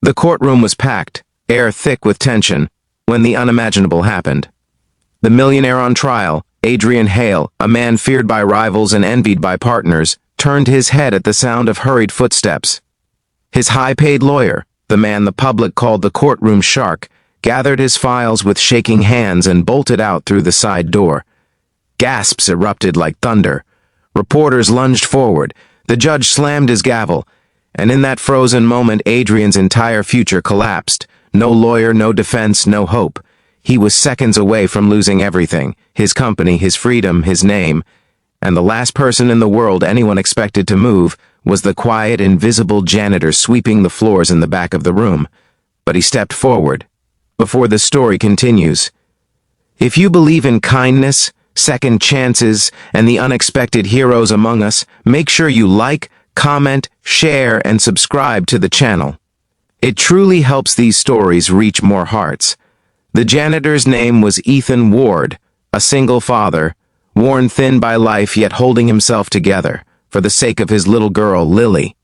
The courtroom was packed, air thick with tension, when the unimaginable happened. The millionaire on trial, Adrian Hale, a man feared by rivals and envied by partners, turned his head at the sound of hurried footsteps. His high-paid lawyer, the man the public called the courtroom shark, gathered his files with shaking hands and bolted out through the side door. Gasps erupted like thunder. Reporters lunged forward. The judge slammed his gavel, and in that frozen moment Adrian's entire future collapsed. No lawyer, no defense, no hope. He was seconds away from losing everything: his company, his freedom, his name. And the last person in the world anyone expected to move was the quiet, invisible janitor sweeping the floors in the back of the room. But he stepped forward. Before the story continues, if you believe in kindness, second chances, and the unexpected heroes among us, make sure you like, comment, share, and subscribe to the channel. It truly helps these stories reach more hearts. The janitor's name was Ethan Ward, a single father, worn thin by life yet holding himself together, for the sake of his little girl, Lily.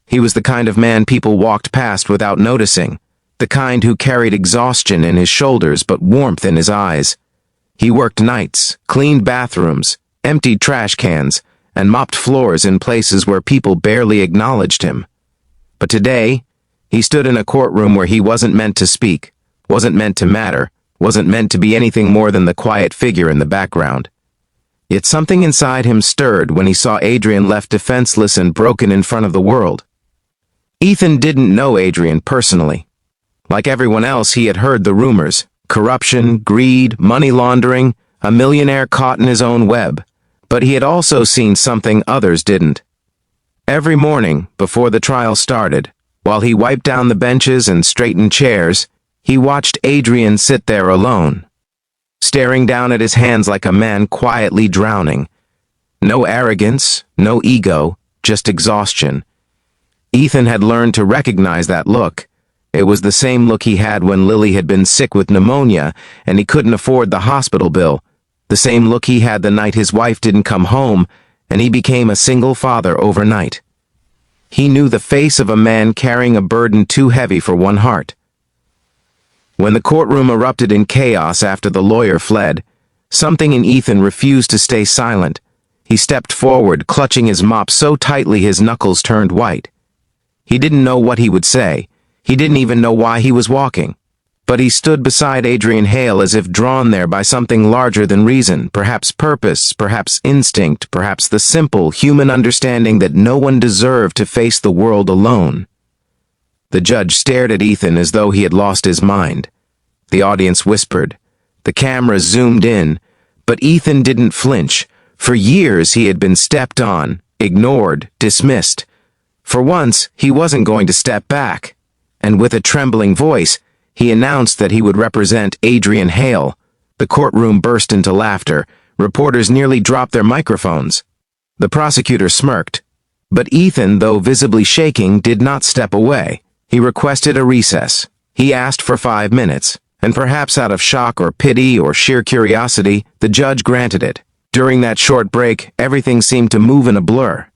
He was the kind of man people walked past without noticing, the kind who carried exhaustion in his shoulders but warmth in his eyes. He worked nights, cleaned bathrooms, emptied trash cans, and mopped floors in places where people barely acknowledged him. But today, he stood in a courtroom where he wasn't meant to speak, wasn't meant to matter, wasn't meant to be anything more than the quiet figure in the background. Yet something inside him stirred when he saw Adrian left defenseless and broken in front of the world. Ethan didn't know Adrian personally. Like everyone else, he had heard the rumors: corruption, greed, money laundering, a millionaire caught in his own web. But he had also seen something others didn't. Every morning, before the trial started, while he wiped down the benches and straightened chairs, he watched Adrian sit there alone, staring down at his hands like a man quietly drowning. No arrogance, no ego, just exhaustion. Ethan had learned to recognize that look. It was the same look he had when Lily had been sick with pneumonia and he couldn't afford the hospital bill. The same look he had the night his wife didn't come home and he became a single father overnight. He knew the face of a man carrying a burden too heavy for one heart. When the courtroom erupted in chaos after the lawyer fled, something in Ethan refused to stay silent. He stepped forward, clutching his mop so tightly his knuckles turned white. He didn't know what he would say. He didn't even know why he was walking. But he stood beside Adrian Hale as if drawn there by something larger than reason, perhaps purpose, perhaps instinct, perhaps the simple human understanding that no one deserved to face the world alone. The judge stared at Ethan as though he had lost his mind. The audience whispered. The cameras zoomed in, but Ethan didn't flinch. For years he had been stepped on, ignored, dismissed. For once, he wasn't going to step back. And with a trembling voice, he announced that he would represent Adrian Hale. The courtroom burst into laughter. Reporters nearly dropped their microphones. The prosecutor smirked. But Ethan, though visibly shaking, did not step away. He requested a recess. He asked for 5 minutes, and perhaps out of shock or pity or sheer curiosity, the judge granted it. During that short break, everything seemed to move in a blur.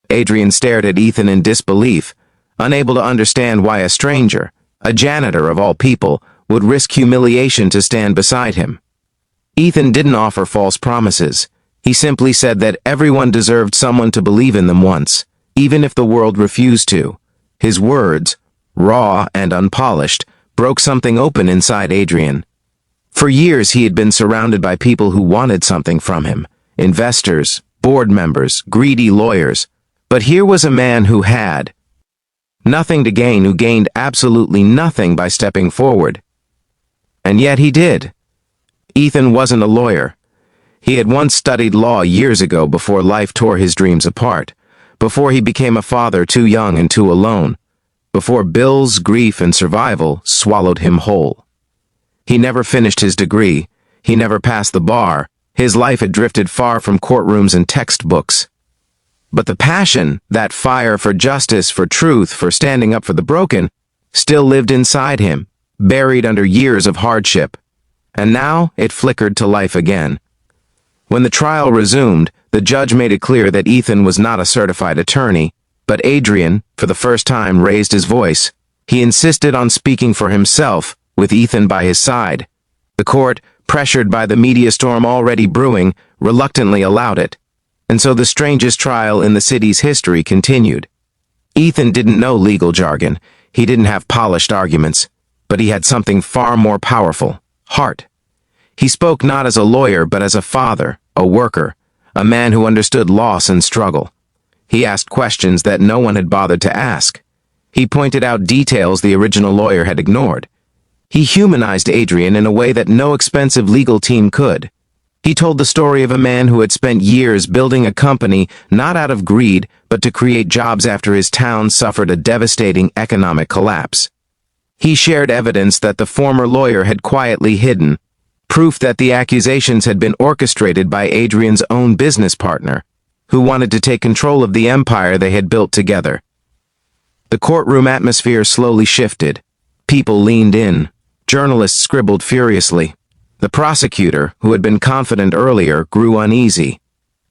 Adrian stared at Ethan in disbelief, unable to understand why a stranger, a janitor of all people, would risk humiliation to stand beside him. Ethan didn't offer false promises. He simply said that everyone deserved someone to believe in them once, even if the world refused to. His words, raw and unpolished, broke something open inside Adrian. For years he had been surrounded by people who wanted something from him: investors, board members, greedy lawyers. But here was a man who had nothing to gain, who gained absolutely nothing by stepping forward. And yet he did. Ethan wasn't a lawyer. He had once studied law years ago before life tore his dreams apart, before he became a father too young and too alone, before bills, grief, and survival swallowed him whole. He never finished his degree. He never passed the bar. His life had drifted far from courtrooms and textbooks. But the passion, that fire for justice, for truth, for standing up for the broken, still lived inside him, buried under years of hardship. And now it flickered to life again. When the trial resumed, the judge made it clear that Ethan was not a certified attorney, but Adrian, for the first time, raised his voice. He insisted on speaking for himself, with Ethan by his side. The court, pressured by the media storm already brewing, reluctantly allowed it. And so the strangest trial in the city's history continued. Ethan didn't know legal jargon. He didn't have polished arguments. But he had something far more powerful: heart. He spoke not as a lawyer, but as a father, a worker, a man who understood loss and struggle. He asked questions that no one had bothered to ask. He pointed out details the original lawyer had ignored. He humanized Adrian in a way that no expensive legal team could. He told the story of a man who had spent years building a company not out of greed, but to create jobs after his town suffered a devastating economic collapse. He shared evidence that the former lawyer had quietly hidden, proof that the accusations had been orchestrated by Adrian's own business partner, who wanted to take control of the empire they had built together. The courtroom atmosphere slowly shifted. People leaned in. Journalists scribbled furiously. The prosecutor, who had been confident earlier, grew uneasy.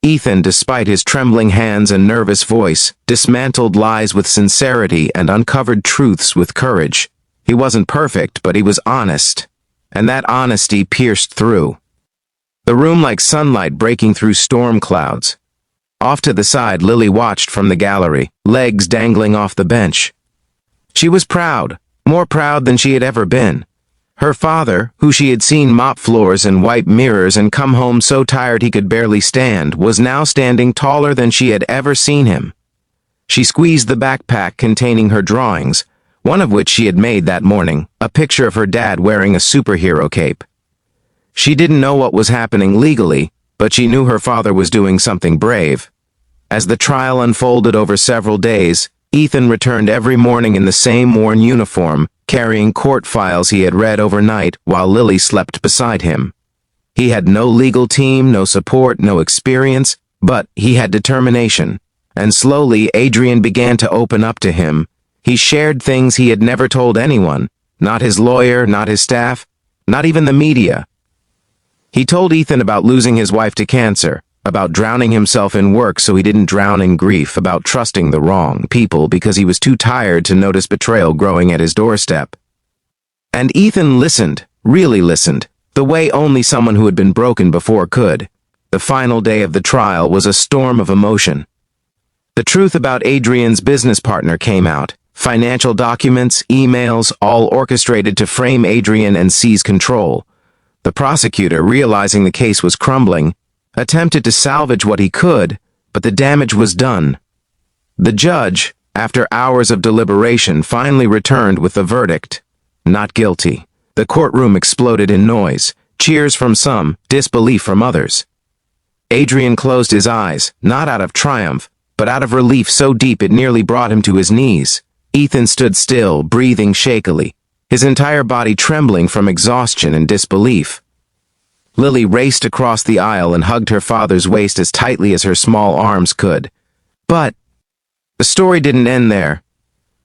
Ethan, despite his trembling hands and nervous voice, dismantled lies with sincerity and uncovered truths with courage. He wasn't perfect, but he was honest, and that honesty pierced through. The room like sunlight breaking through storm clouds. Off to the side, Lily watched from the gallery, legs dangling off the bench. She was proud, more proud than she had ever been. Her father, who she had seen mop floors and wipe mirrors and come home so tired he could barely stand, was now standing taller than she had ever seen him. She squeezed the backpack containing her drawings, one of which she had made that morning, a picture of her dad wearing a superhero cape. She didn't know what was happening legally, but she knew her father was doing something brave. As the trial unfolded over several days, Ethan returned every morning in the same worn uniform, carrying court files he had read overnight while Lily slept beside him. He had no legal team, no support, no experience, but he had determination. And slowly, Adrian began to open up to him. He shared things he had never told anyone, not his lawyer, not his staff, not even the media. He told Ethan about losing his wife to cancer, about drowning himself in work so he didn't drown in grief, about trusting the wrong people because he was too tired to notice betrayal growing at his doorstep. And Ethan listened, really listened, the way only someone who had been broken before could. The final day of the trial was a storm of emotion. The truth about Adrian's business partner came out. Financial documents, emails, all orchestrated to frame Adrian and seize control. The prosecutor, realizing the case was crumbling, attempted to salvage what he could, but the damage was done. The judge, after hours of deliberation, finally returned with the verdict: not guilty. The courtroom exploded in noise, cheers from some, disbelief from others. Adrian closed his eyes, not out of triumph, but out of relief so deep it nearly brought him to his knees. Ethan stood still, breathing shakily, his entire body trembling from exhaustion and disbelief. Lily raced across the aisle and hugged her father's waist as tightly as her small arms could. But the story didn't end there.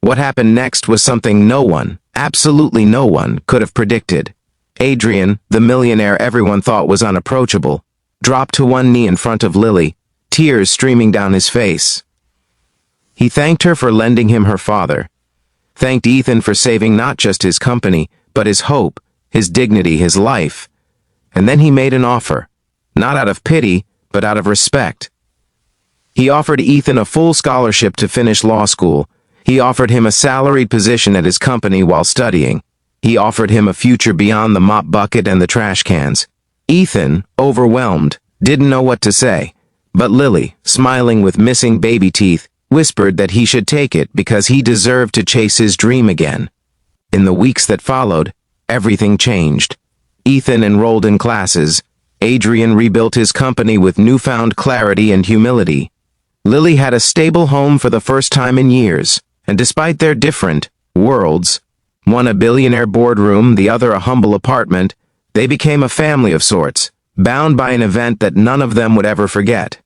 What happened next was something no one, absolutely no one, could have predicted. Adrian, the millionaire everyone thought was unapproachable, dropped to one knee in front of Lily, tears streaming down his face. He thanked her for lending him her father, thanked Ethan for saving not just his company, but his hope, his dignity, his life. And then he made an offer, not out of pity, but out of respect. He offered Ethan a full scholarship to finish law school. He offered him a salaried position at his company while studying. He offered him a future beyond the mop bucket and the trash cans. Ethan, overwhelmed, didn't know what to say. But Lily, smiling with missing baby teeth, whispered that he should take it because he deserved to chase his dream again. In the weeks that followed, everything changed. Ethan enrolled in classes. Adrian rebuilt his company with newfound clarity and humility. Lily had a stable home for the first time in years, and despite their different worlds, one a billionaire boardroom, the other a humble apartment, they became a family of sorts, bound by an event that none of them would ever forget.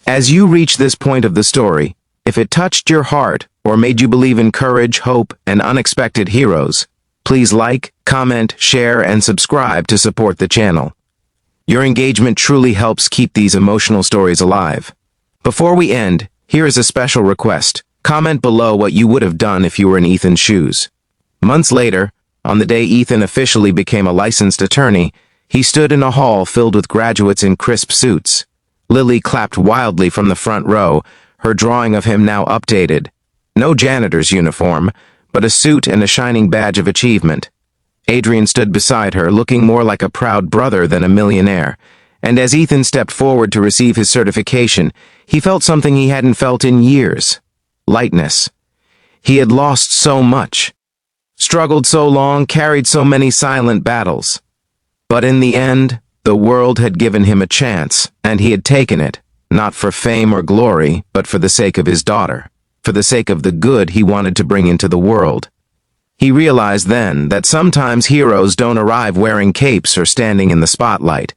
As you reach this point of the story, if it touched your heart or made you believe in courage, hope, and unexpected heroes, please like, comment, share, and subscribe to support the channel. Your engagement truly helps keep these emotional stories alive. Before we end, here is a special request. Comment below what you would have done if you were in Ethan's shoes. Months later, on the day Ethan officially became a licensed attorney, he stood in a hall filled with graduates in crisp suits. Lily clapped wildly from the front row, her drawing of him now updated. No janitor's uniform, but a suit and a shining badge of achievement. Adrian stood beside her, looking more like a proud brother than a millionaire, and as Ethan stepped forward to receive his certification, he felt something he hadn't felt in years. Lightness. He had lost so much, struggled so long, carried so many silent battles. But in the end, the world had given him a chance, and he had taken it, not for fame or glory, but for the sake of his daughter, for the sake of the good he wanted to bring into the world. He realized then that sometimes heroes don't arrive wearing capes or standing in the spotlight.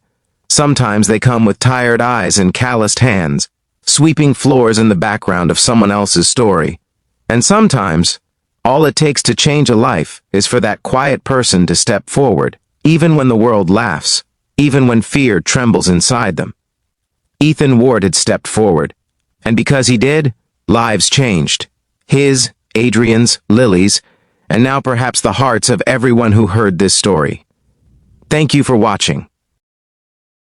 Sometimes they come with tired eyes and calloused hands, sweeping floors in the background of someone else's story. And sometimes, all it takes to change a life is for that quiet person to step forward, even when the world laughs, even when fear trembles inside them. Ethan Ward had stepped forward, and because he did, lives changed. His, Adrian's, Lily's, and now perhaps the hearts of everyone who heard this story. Thank you for watching.